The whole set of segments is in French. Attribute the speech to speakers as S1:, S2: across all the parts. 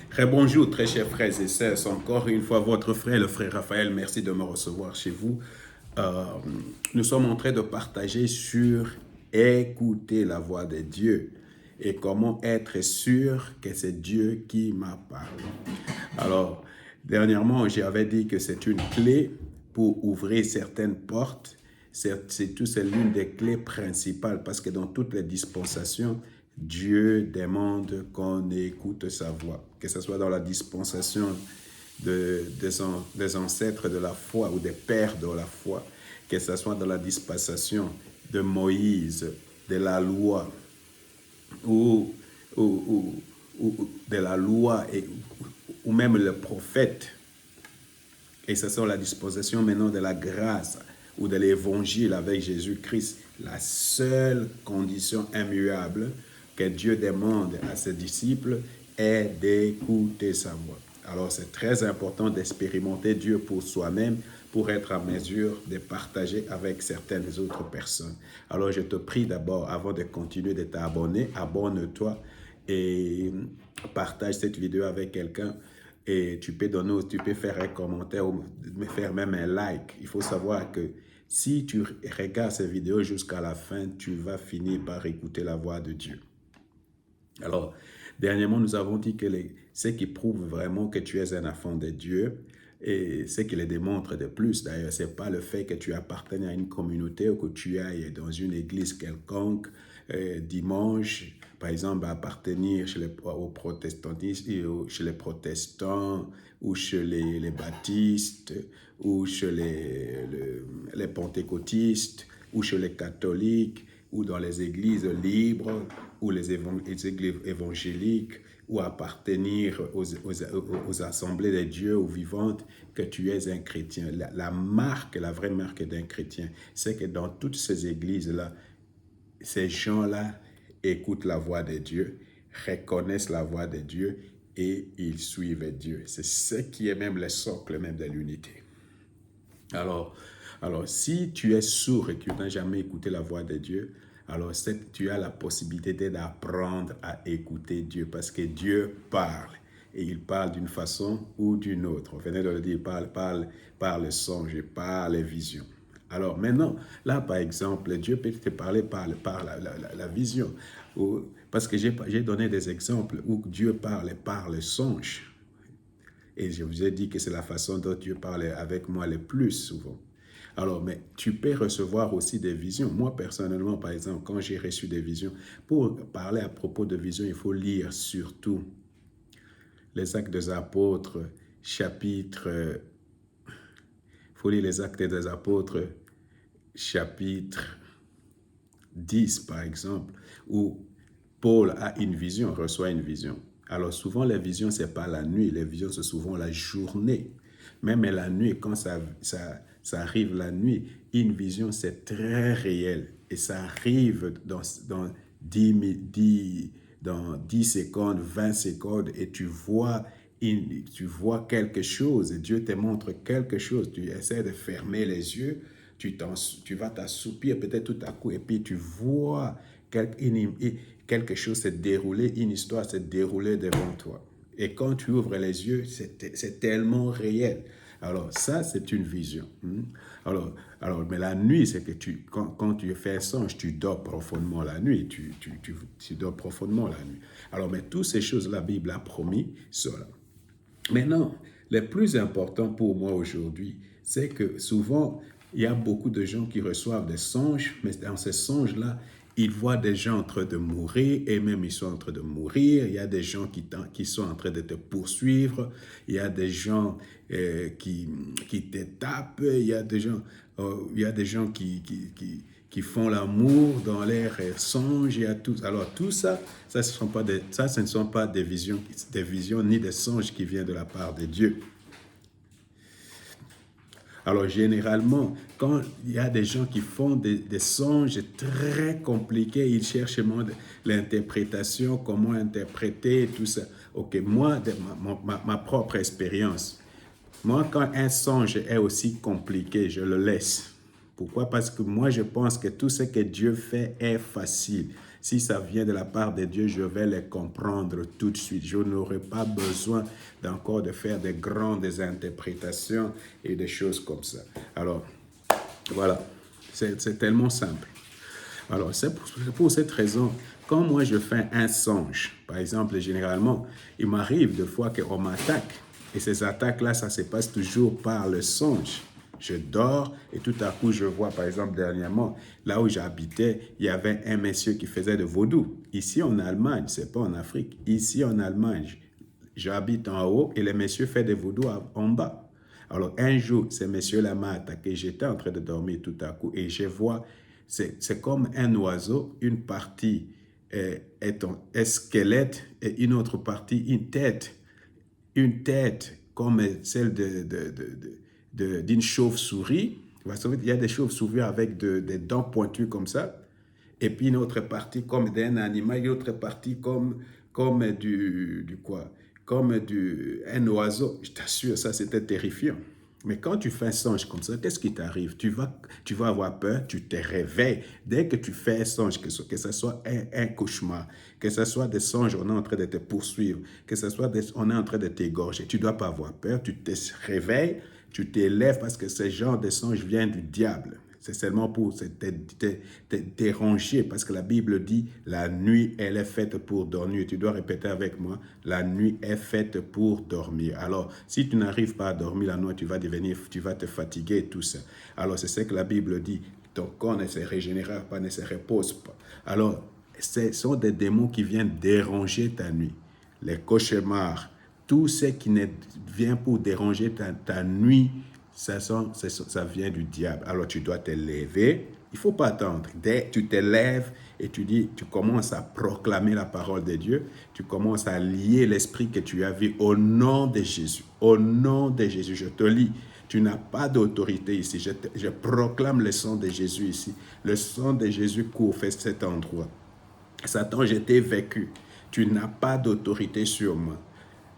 S1: Très bonjour, très chers frères et sœurs. C'est encore une fois votre frère, le frère Raphaël. Merci de me recevoir chez vous. Euh, nous sommes en train de partager sur écouter la voix de Dieu et comment être sûr que c'est Dieu qui m'a parlé. Alors, dernièrement, j'avais dit que c'est une clé pour ouvrir certaines portes. C'est l'une des clés principales parce que dans toutes les dispensations, Dieu demande qu'on écoute sa voix, que ce soit dans la dispensation des ancêtres de la foi ou des pères de la foi, que ce soit dans la dispensation de Moïse, de la loi, ou, ou, de la loi, ou même le prophète. Et ce sont la disposition maintenant de la grâce ou de l'évangile avec Jésus-Christ. La seule condition immuable que Dieu demande à ses disciples est d'écouter sa voix. Alors c'est très important d'expérimenter Dieu pour soi-même pour être en mesure de partager avec certaines autres personnes. Alors je te prie d'abord, avant de continuer de t'abonner, abonne-toi et partage cette vidéo avec quelqu'un. Et tu tu peux faire un commentaire ou me faire même un like. Il faut savoir que si tu regardes cette vidéo jusqu'à la fin, tu vas finir par écouter la voix de Dieu. Alors, dernièrement, nous avons dit que ce qui prouve vraiment que tu es un enfant de Dieu, et ce qui le démontre de plus, d'ailleurs, ce n'est pas le fait que tu appartiennes à une communauté ou que tu ailles dans une église quelconque dimanche, par exemple, appartenir aux protestantistes, chez les protestants, ou chez les baptistes, ou chez les pentecôtistes, ou chez les catholiques, ou dans les églises libres, ou les églises évangéliques, ou appartenir aux assemblées de Dieu, aux vivantes, que tu es un chrétien. La marque, la vraie marque d'un chrétien, c'est que dans toutes ces églises-là, ces gens-là écoutent la voix de Dieu, reconnaissent la voix de Dieu et ils suivent Dieu. C'est ce qui est même le socle même de l'unité. Alors, si tu es sourd et que tu n'as jamais écouté la voix de Dieu, alors tu as la possibilité d'apprendre à écouter Dieu parce que Dieu parle. Et il parle d'une façon ou d'une autre. On venait de le dire, il parle par le songe, par les visions. Alors maintenant, là par exemple, Dieu peut te parler par la vision. Parce que j'ai donné des exemples où Dieu parle par le songe. Et je vous ai dit que c'est la façon dont Dieu parle avec moi le plus souvent. Alors, mais tu peux recevoir aussi des visions. Moi, personnellement, par exemple, quand j'ai reçu des visions, pour parler à propos de visions, il faut lire surtout les Actes des Apôtres, chapitre... Il faut lire les Actes des Apôtres, chapitre 10, par exemple, où Paul a une vision, reçoit une vision. Alors souvent, les visions, ce n'est pas la nuit. Les visions, c'est souvent la journée. Même la nuit, quand ça arrive la nuit, une vision, c'est très réel. Et ça arrive dans 10 secondes, 20 secondes, et tu vois quelque chose, et Dieu te montre quelque chose. Tu essaies de fermer les yeux, tu vas t'assoupir peut-être tout à coup, et puis tu vois quelque chose s'est déroulé, une histoire s'est déroulée devant toi. Et quand tu ouvres les yeux, c'est tellement réel. Alors ça, c'est une vision. Mais la nuit, c'est que quand tu fais un songe, tu dors profondément la nuit. Tu dors profondément la nuit. Alors, mais toutes ces choses, la Bible a promis cela. Maintenant, le plus important pour moi aujourd'hui, c'est que souvent, il y a beaucoup de gens qui reçoivent des songes, mais dans ces songes-là, ils voient des gens en train de mourir, et même ils sont en train de mourir. Il y a des gens qui sont en train de te poursuivre. Il y a des gens qui te tapent. Il y a des gens qui font l'amour dans leurs songes. Il y a tout. Alors tout ça, ce ne sont pas des visions ni des songes qui viennent de la part de Dieu. Alors, généralement, quand il y a des gens qui font des songes très compliqués, ils cherchent l'interprétation, comment interpréter, tout ça. Ok, moi, ma propre expérience, moi, quand un songe est aussi compliqué, je le laisse. Pourquoi? Parce que moi, je pense que tout ce que Dieu fait est facile. Si ça vient de la part de Dieu, je vais les comprendre tout de suite. Je n'aurai pas besoin d'encore de faire des grandes interprétations et des choses comme ça. Alors, voilà, c'est tellement simple. Alors, c'est pour cette raison, quand moi je fais un songe, par exemple, généralement, il m'arrive des fois qu'on m'attaque. Et ces attaques-là, ça se passe toujours par le songe. Je dors et tout à coup, je vois, par exemple, dernièrement, là où j'habitais, il y avait un monsieur qui faisait de vaudou. Ici en Allemagne, c'est pas en Afrique. Ici en Allemagne, j'habite en haut et le monsieur fait des vaudou en bas. Alors, un jour, ce monsieur-là m'a attaqué. J'étais en train de dormir tout à coup et je vois, c'est comme un oiseau, une partie est un squelette et une autre partie, une tête comme celle d'une chauve-souris. Vous savez, il y a des chauves-souris avec des dents pointues comme ça. Et puis une autre partie comme d'un animal, une autre partie comme un oiseau. Je t'assure, ça c'était terrifiant. Mais quand tu fais un songe comme ça, qu'est-ce qui t'arrive? Tu vas avoir peur, tu te réveilles. Dès que tu fais un songe, que ce soit un cauchemar, que ce soit des songes, on est en train de te poursuivre, que ce soit on est en train de t'égorger, tu ne dois pas avoir peur, tu te réveilles, tu t'élèves parce que ce genre de songe vient du diable. C'est seulement pour te déranger parce que la Bible dit la nuit, elle est faite pour dormir. Tu dois répéter avec moi, la nuit est faite pour dormir. Alors, si tu n'arrives pas à dormir la nuit, tu vas te fatiguer et tout ça. Alors, c'est ce que la Bible dit. Ton corps ne se régénère pas, ne se repose pas. Alors, ce sont des démons qui viennent déranger ta nuit. Les cauchemars, tout ce qui vient pour déranger ta nuit, ça vient du diable. Alors tu dois te lever. Il ne faut pas attendre. Dès que tu te lèves et tu commences à proclamer la parole de Dieu, tu commences à lier l'esprit que tu as vu au nom de Jésus. Au nom de Jésus, je te lis. Tu n'as pas d'autorité ici. Je proclame le sang de Jésus ici. Le sang de Jésus court vers cet endroit. Satan, je t'ai vaincu. Tu n'as pas d'autorité sur moi.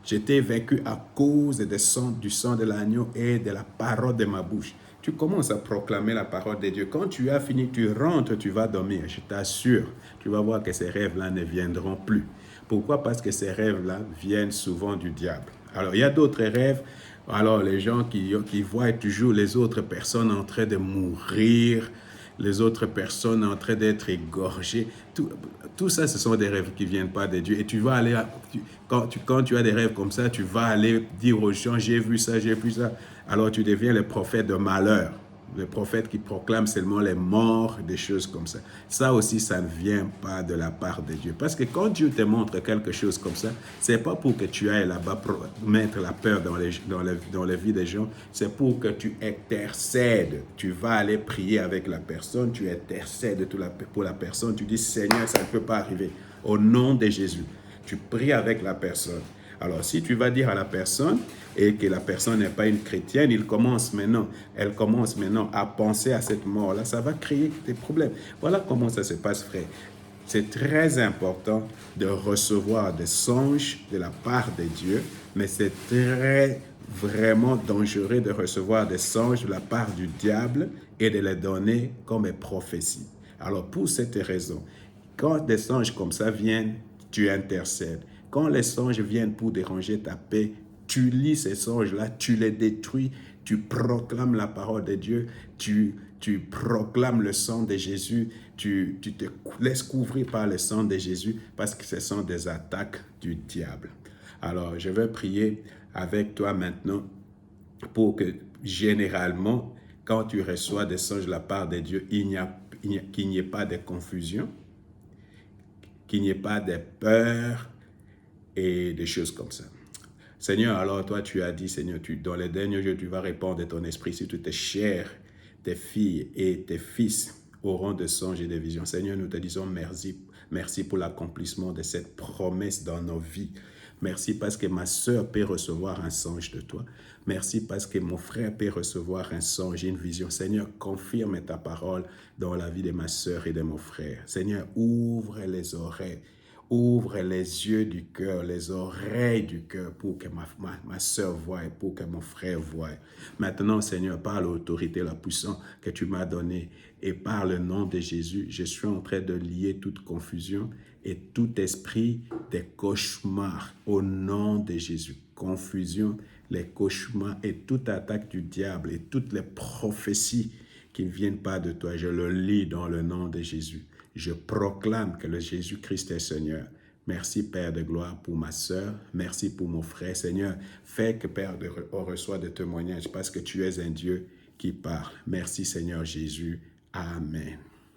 S1: J'étais vaincu à cause du sang de l'agneau et de la parole de ma bouche. Tu commences à proclamer la parole de Dieu. Quand tu as fini, tu rentres, tu vas dormir. Je t'assure, tu vas voir que ces rêves-là ne viendront plus. Pourquoi? Parce que ces rêves-là viennent souvent du diable. Alors, il y a d'autres rêves. Alors, les gens qui voient toujours les autres personnes en train de mourir, les autres personnes en train d'être égorgées. Tout ça, ce sont des rêves qui ne viennent pas de Dieu. Et tu vas aller, quand tu as des rêves comme ça, tu vas aller dire aux gens, j'ai vu ça, j'ai vu ça. Alors tu deviens le prophète de malheur. Le prophète qui proclame seulement les morts, des choses comme ça. Ça aussi, ça ne vient pas de la part de Dieu. Parce que quand Dieu te montre quelque chose comme ça, ce n'est pas pour que tu ailles là-bas mettre la peur dans la vie des gens, c'est pour que tu intercèdes. Tu vas aller prier avec la personne, tu intercèdes pour la personne, tu dis, Seigneur, ça ne peut pas arriver. Au nom de Jésus, tu pries avec la personne. Alors, si tu vas dire à la personne et que la personne n'est pas une chrétienne, elle commence maintenant à penser à cette mort-là, ça va créer des problèmes. Voilà comment ça se passe, frère. C'est très important de recevoir des songes de la part de Dieu, mais c'est vraiment dangereux de recevoir des songes de la part du diable et de les donner comme prophéties. Alors, pour cette raison, quand des songes comme ça viennent, tu intercèdes. Quand les songes viennent pour déranger ta paix, tu lis ces songes-là, tu les détruis, tu proclames la parole de Dieu, tu proclames le sang de Jésus, tu te laisses couvrir par le sang de Jésus parce que ce sont des attaques du diable. Alors, je vais prier avec toi maintenant pour que généralement, quand tu reçois des songes de la part de Dieu, qu'il n'y ait pas de confusion, qu'il n'y ait pas de peur et des choses comme ça. Seigneur, alors toi tu as dit, Seigneur, dans les derniers jours, tu vas répandre de ton esprit sur toutes tes chairs, tes filles et tes fils auront de songes et de visions. Seigneur, nous te disons merci. Merci pour l'accomplissement de cette promesse dans nos vies. Merci parce que ma sœur peut recevoir un songe de toi. Merci parce que mon frère peut recevoir un songe et une vision. Seigneur, confirme ta parole dans la vie de ma sœur et de mon frère. Seigneur, ouvre les oreilles. Ouvre les yeux du cœur, les oreilles du cœur pour que ma soeur voie et pour que mon frère voie. Maintenant, Seigneur, par l'autorité, la puissance que tu m'as donnée et par le nom de Jésus, je suis en train de lier toute confusion et tout esprit des cauchemars au nom de Jésus. Confusion, les cauchemars et toute attaque du diable et toutes les prophéties qui ne viennent pas de toi, je le lis dans le nom de Jésus. Je proclame que le Jésus-Christ est Seigneur. Merci, Père de gloire, pour ma sœur. Merci pour mon frère. Seigneur, fais que, Père, on reçoit des témoignages parce que tu es un Dieu qui parle. Merci, Seigneur Jésus. Amen.